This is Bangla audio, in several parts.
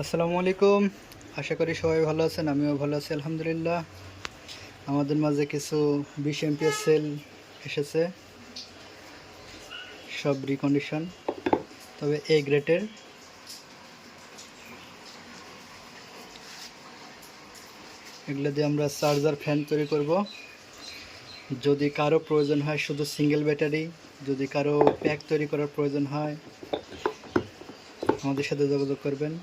আসসালামু আলাইকুম। আশা করি সবাই ভালো আছেন, আমিও ভালো আছি আলহামদুলিল্লাহ। আমাদের মাঝে কিছু 20 এমপিএর সেল এসেছে, সব রিকন্ডিশন, তবে এ গ্রেডের। এগুলো দিয়ে আমরা চার্জার ফ্যান তৈরি করব। যদি কারো প্রয়োজন হয় শুধু সিঙ্গেল ব্যাটারি, যদি কারো প্যাক তৈরি করার প্রয়োজন হয় আমাদের সাথে যোগাযোগ করবেন।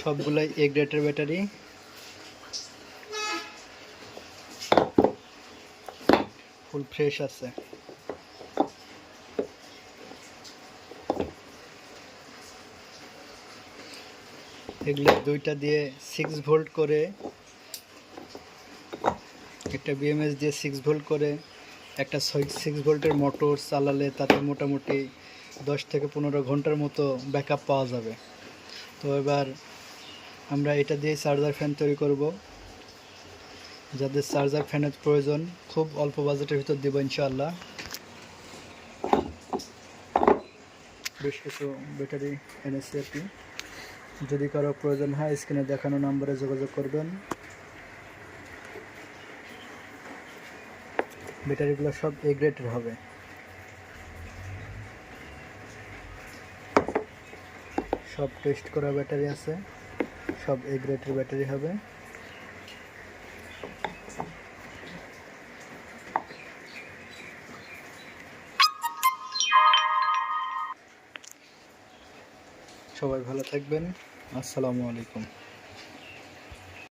সবগুলাই এ গ্রেডের ব্যাটারি, ফুল ফ্রেশ আছে। এগুলো দুইটা দিয়ে 6 ভোল্ট করে, একটা বিএমএস দিয়ে 6 ভোল্ট করে একটা 6 ভোল্টের মোটর চালালে তাতে মোটামুটি 10 থেকে 15 ঘন্টার মতো ব্যাকআপ পাওয়া যাবে। তো এবার আমরা এটা দিয়ে চার্জার ফ্যান তৈরি করব। যাদের চার্জার ফ্যানের প্রয়োজন খুব অল্প বাজেটের ভিতর দেব ইনশাআল্লাহ। বেশ কিছু ব্যাটারি এনেছি আর কি। যদি কারো প্রয়োজন হয় স্ক্রিনে দেখানো নম্বরে যোগাযোগ করবেন। ব্যাটারিগুলো সব এ গ্রেডের হবে। সব টেস্ট করা ব্যাটারি আছে, সব এ গ্রেডের ব্যাটারি হবে। সবাই ভালো থাকবেন। আসসালামু আলাইকুম।